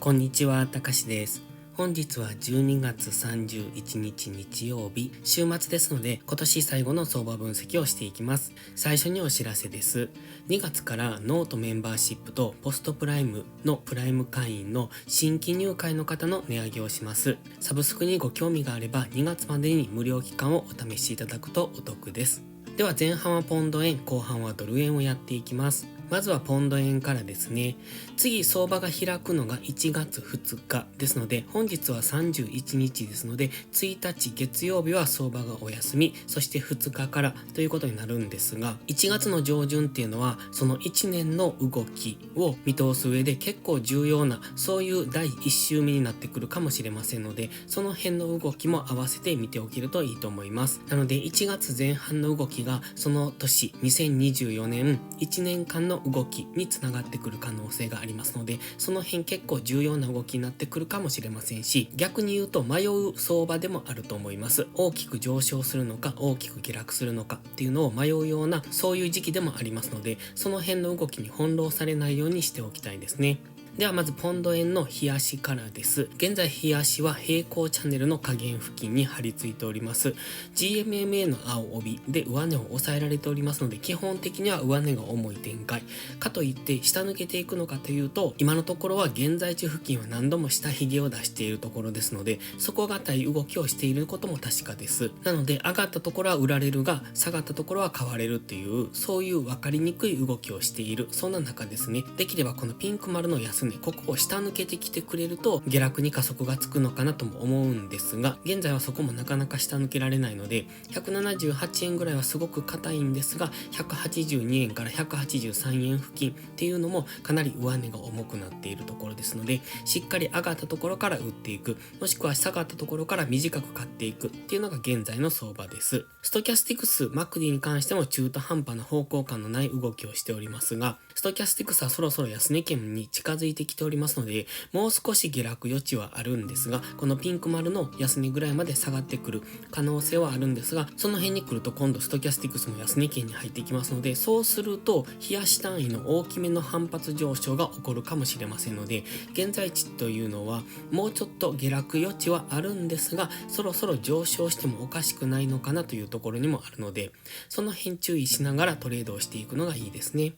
こんにちは、たかしです。本日は12月31日日曜日、週末ですので、今年最後の相場分析をしていきます。最初にお知らせです。2月からノートメンバーシップとポストプライムのプライム会員の新規入会の方の値上げをします。サブスクにご興味があれば2月までに無料期間をお試しいただくとお得です。では前半はポンド円、後半はドル円をやっていきます。まずはポンド円からですね。次相場が開くのが1月2日ですので、本日は31日ですので、1日月曜日は相場がお休み、そして2日からということになるんですが、1月の上旬っていうのはその1年の動きを見通す上で結構重要な、そういう第1週目になってくるかもしれませんので、その辺の動きも合わせて見ておけるといいと思います。なので1月前半の動きがその年2024年1年間の動きにつながってくる可能性がありますので、その辺結構重要な動きになってくるかもしれませんし、逆に言うと迷う相場でもあると思います。大きく上昇するのか大きく下落するのかっていうのを迷うような、そういう時期でもありますので、その辺の動きに翻弄されないようにしておきたいですね。ではまずポンド円の日足からです。現在日足は平行チャンネルの下限付近に張り付いております。GMMA の青帯で上値を抑えられておりますので、基本的には上値が重い展開。かといって下抜けていくのかというと、今のところは現在地付近は何度も下髭を出しているところですので、底堅い動きをしていることも確かです。なので上がったところは売られるが、下がったところは買われるっていう、そういう分かりにくい動きをしている、そんな中ですね。できればこのピンク丸の安値、ここを下抜けてきてくれると下落に加速がつくのかなとも思うんですが、現在はそこもなかなか下抜けられないので、178円ぐらいはすごく硬いんですが、182円から183円付近っていうのもかなり上値が重くなっているところですので、しっかり上がったところから売っていく、もしくは下がったところから短く買っていくっていうのが現在の相場です。ストキャスティクス、マクディに関しても中途半端な方向感のない動きをしておりますが、ストキャスティクスはそろそろ安値圏に近づいてきておりますので、もう少し下落余地はあるんですが、このピンク丸の安値ぐらいまで下がってくる可能性はあるんですが、その辺に来ると今度ストキャスティクスも安値圏に入ってきますので、そうすると日足単位の大きめの反発上昇が起こるかもしれませんので、現在地というのはもうちょっと下落余地はあるんですが、そろそろ上昇してもおかしくないのかなというところにもあるので、その辺注意しながらトレードをしていくのがいいですね。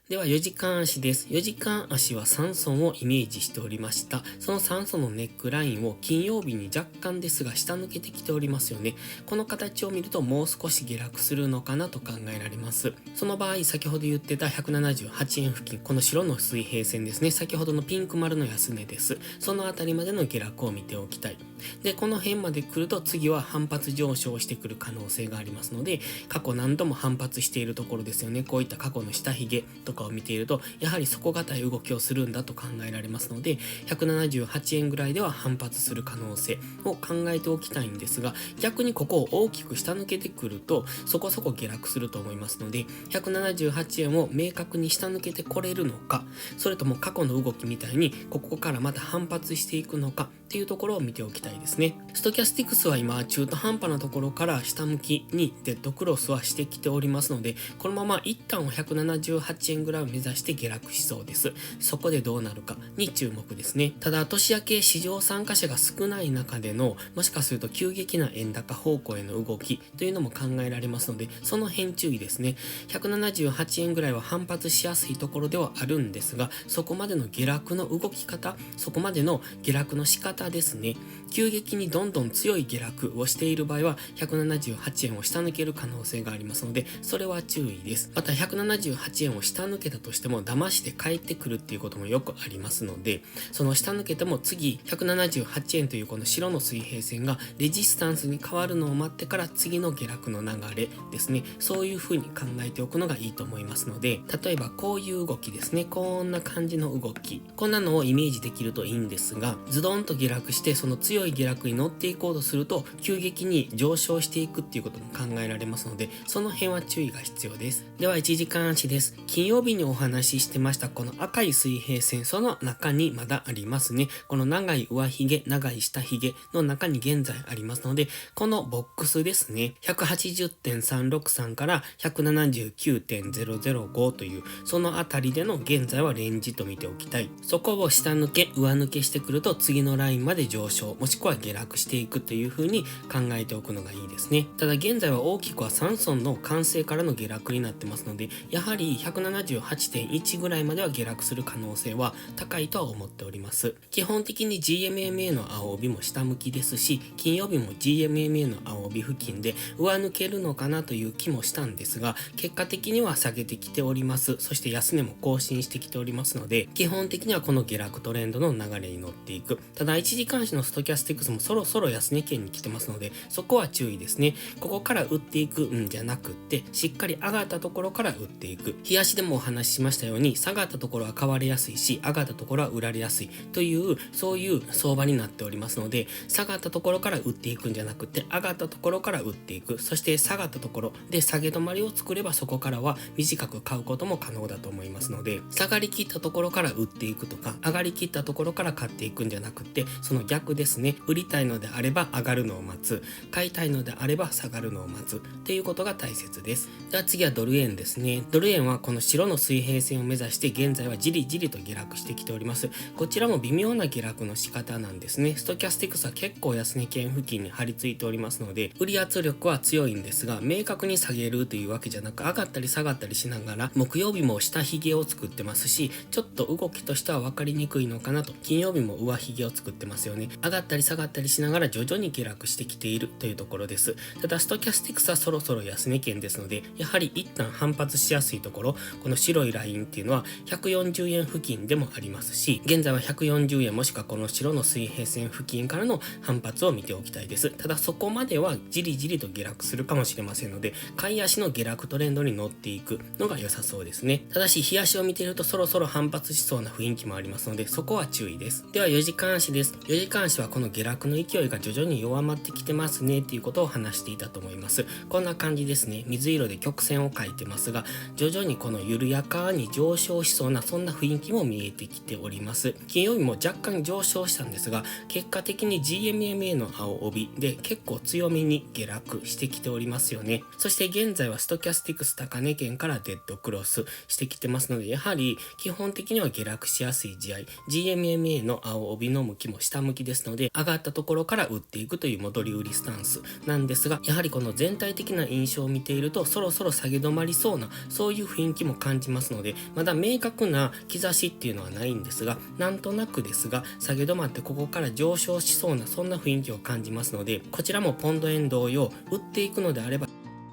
では4時間足です。4時間足は3損をイメージしておりました。その3損のネックラインを金曜日に若干ですが下抜けてきておりますよね。この形を見るともう少し下落するのかなと考えられます。その場合、先ほど言ってた178円付近、この白の水平線ですね。先ほどのピンク丸の安値です。そのあたりまでの下落を見ておきたい。で、この辺まで来ると次は反発上昇してくる可能性がありますので、過去何度も反発しているところですよね。こういった過去の下髭とかを見ていると、やはり底堅い動きをするんだと考えられますので、178円ぐらいでは反発する可能性を考えておきたいんですが、逆にここを大きく下抜けてくるとそこそこ下落すると思いますので、178円を明確に下抜けてこれるのか、それとも過去の動きみたいにここからまた反発していくのかっていうところを見ておきたいですね。ストキャスティクスは今中途半端なところから下向きにデッドクロスはしてきておりますので、このまま一旦は178円ぐらいを目指して下落しそうです。そこでどうなるかに注目ですね。ただ年明け市場参加者が少ない中での、もしかすると急激な円高方向への動きというのも考えられますので、その辺注意ですね。178円ぐらいは反発しやすいところではあるんですが、そこまでの下落の動き方、そこまでの下落の仕方ですね。急激にどんどん強い下落をしている場合は178円を下抜ける可能性がありますので、それは注意です。また178円を下抜けたとしても騙して帰ってくるっていうこともよくありますので、その下抜けても次178円というこの白の水平線がレジスタンスに変わるのを待ってから次の下落の流れですね、そういう風に考えておくのがいいと思いますので、例えばこういう動きですね、こんな感じの動き、こんなのをイメージできるといいんですが、ズドンと下落してその強強い下落に乗っていこうとすると急激に上昇していくっていうことも考えられますので、その辺は注意が必要です。では1時間足です。金曜日にお話ししてましたこの赤い水平線、その中にまだありますね。この長い上髭、長い下髭の中に現在ありますので、このボックスですね、180.363 から179.005 というそのあたりでの現在はレンジと見ておきたい。そこを下抜け上抜けしてくると次のラインまで上昇もしくは下落していくという風に考えておくのがいいですね。ただ現在は大きくは3損の完成からの下落になってますので、やはり 178.1 ぐらいまでは下落する可能性は高いとは思っております。基本的に GMMA の青帯も下向きですし、金曜日も GMMA の青帯付近で上抜けるのかなという気もしたんですが、結果的には下げてきております。そして安値も更新してきておりますので、基本的にはこの下落トレンドの流れに乗っていく。ただ1時間足のストキャスティクスもそろそろ安値圏に来てますので、そこは注意ですね。ここから売っていくんじゃなくって、しっかり上がったところから売っていく。日足でもお話ししましたように、下がったところは買われやすいし、上がったところは売られやすいというそういう相場になっておりますので、下がったところから売っていくんじゃなくて、上がったところから売っていく。そして下がったところで下げ止まりを作れば、そこからは短く買うことも可能だと思いますので、下がりきったところから売っていくとか、上がりきったところから買っていくんじゃなくて、その逆ですね。売りたいのであれば上がるのを待つ、買いたいのであれば下がるのを待つっていうことが大切です。では次はドル円ですね。ドル円はこの白の水平線を目指して現在はじりじりと下落してきております。こちらも微妙な下落の仕方なんですね。ストキャスティクスは結構安値圏付近に張り付いておりますので、売り圧力は強いんですが、明確に下げるというわけじゃなく、上がったり下がったりしながら、木曜日も下髭を作ってますし、ちょっと動きとしては分かりにくいのかなと。金曜日も上髭を作ってますよね。上がったり下がったりしながら徐々に下落してきているというところです。ただストキャスティクスはそろそろ安値圏ですので、やはり一旦反発しやすいところ、この白いラインっていうのは140円付近でもありますし、現在は140円もしくはこの白の水平線付近からの反発を見ておきたいです。ただそこまではじりじりと下落するかもしれませんので、買い足の下落トレンドに乗っていくのが良さそうですね。ただし日足を見ているとそろそろ反発しそうな雰囲気もありますので、そこは注意です。では4時間足です。4時間足はこの下落の勢いが徐々に弱まってきてますねっていうことを話していたと思います。こんな感じですね。水色で曲線を描いてますが、徐々にこの緩やかに上昇しそうなそんな雰囲気も見えてきております。金曜日も若干上昇したんですが、結果的に GMMA の青帯で結構強めに下落してきておりますよね。そして現在はストキャスティクス高値圏からデッドクロスしてきてますので、やはり基本的には下落しやすい試合、GMMA の青帯の向きも下向きですので、上がったところから売っていくという戻り売りスタンスなんですが、やはりこの全体的な印象を見ているとそろそろ下げ止まりそうなそういう雰囲気も感じますので、まだ明確な兆しっていうのはないんですが、なんとなくですが下げ止まってここから上昇しそうなそんな雰囲気を感じますので、こちらもポンド円同様売っていくのであれば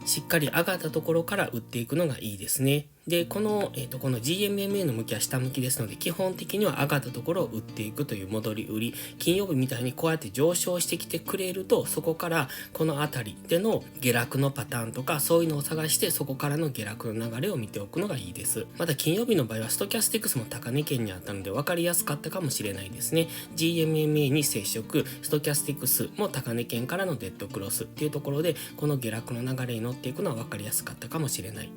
しっかり上がったところから売っていくのがいいですね。で、この GMMA の向きは下向きですので、基本的には上がったところを売っていくという戻り売り、金曜日みたいにこうやって上昇してきてくれると、そこからこの辺りでの下落のパターンとかそういうのを探して、そこからの下落の流れを見ておくのがいいです。また金曜日の場合はストキャスティクスも高値圏にあったので分かりやすかったかもしれないですね。 GMMA に接触、ストキャスティクスも高値圏からのデッドクロスっていうところで、この下落の流れに乗っていくのは分かりやすかったかもしれない。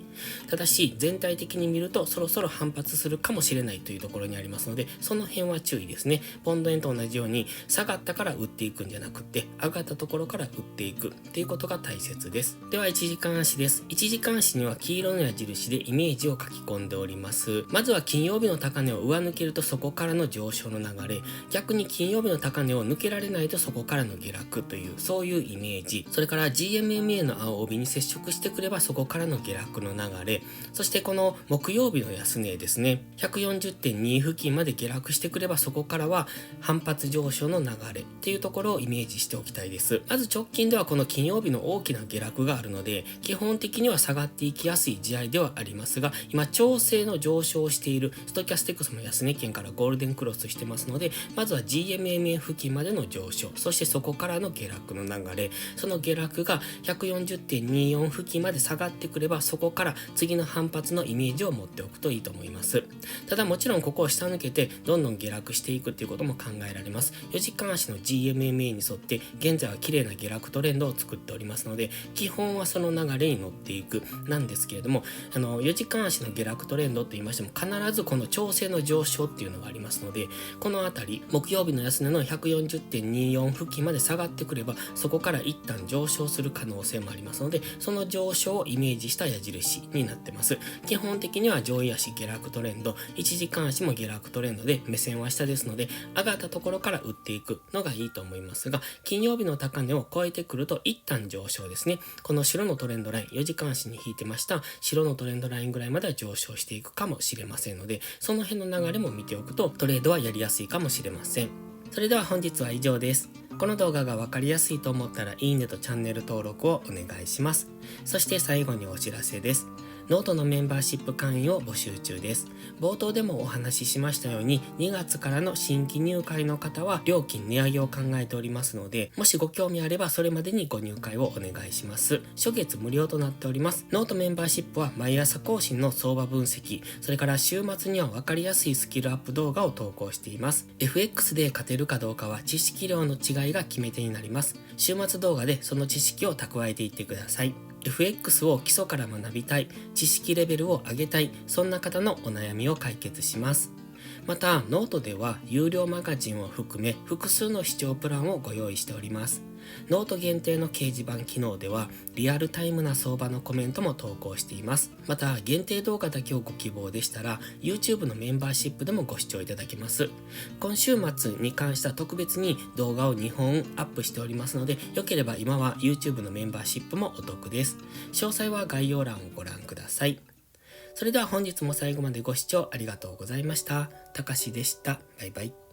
ただし全体的に見るとそろそろ反発するかもしれないというところにありますので、その辺は注意ですね。ポンド円と同じように下がったから売っていくんじゃなくて、上がったところから売っていくっていうことが大切です。では1時間足です。1時間足には黄色の矢印でイメージを書き込んでおります。まずは金曜日の高値を上抜けるとそこからの上昇の流れ、逆に金曜日の高値を抜けられないとそこからの下落という、そういうイメージ。それから GMMA の青帯に接触してくればそこからの下落の流れ、そしてこの木曜日の安値ですね、 140.2 付近まで下落してくればそこからは反発上昇の流れっていうところをイメージしておきたいです。まず直近ではこの金曜日の大きな下落があるので、基本的には下がっていきやすい試合ではありますが、今調整の上昇をしているストキャスティクスも安値圏からゴールデンクロスしてますので、まずは GMMA 付近までの上昇、そしてそこからの下落の流れ、その下落が 140.24 付近まで下がってくれば、そこから次の反発月のイメージを持っておくといいと思います。ただもちろんここを下抜けてどんどん下落していくっていうことも考えられます。4時間足の GMMA に沿って現在は綺麗な下落トレンドを作っておりますので、基本はその流れに乗っていくなんですけれども、4時間足の下落トレンドと言いましても必ずこの調整の上昇っていうのがありますので、このあたり木曜日の安値の 140.24 付近まで下がってくればそこから一旦上昇する可能性もありますので、その上昇をイメージした矢印になってます。基本的には上位足下落トレンド、1時間足も下落トレンドで目線は下ですので、上がったところから売っていくのがいいと思いますが、金曜日の高値を超えてくると一旦上昇ですね。この白のトレンドライン、4時間足に引いてました白のトレンドラインぐらいまでは上昇していくかもしれませんので、その辺の流れも見ておくとトレードはやりやすいかもしれません。それでは本日は以上です。この動画が分かりやすいと思ったらいいねとチャンネル登録をお願いします。そして最後にお知らせです。ノートのメンバーシップ会員を募集中です。冒頭でもお話ししましたように2月からの新規入会の方は料金値上げを考えておりますので、もしご興味あればそれまでにご入会をお願いします。初月無料となっております。ノートメンバーシップは毎朝更新の相場分析、それから週末には分かりやすいスキルアップ動画を投稿しています。FX で勝てるかどうかは知識量の違いが決め手になります。週末動画でその知識を蓄えていってください。FX を基礎から学びたい、知識レベルを上げたい、そんな方のお悩みを解決します。また、ノートでは有料マガジンを含め複数の視聴プランをご用意しております。ノート限定の掲示板機能ではリアルタイムな相場のコメントも投稿しています。また、限定動画だけをご希望でしたら YouTube のメンバーシップでもご視聴いただけます。今週末に関しては特別に動画を2本アップしておりますので、よければ今は YouTube のメンバーシップもお得です。詳細は概要欄をご覧ください。それでは本日も最後までご視聴ありがとうございました。たかしでした。バイバイ。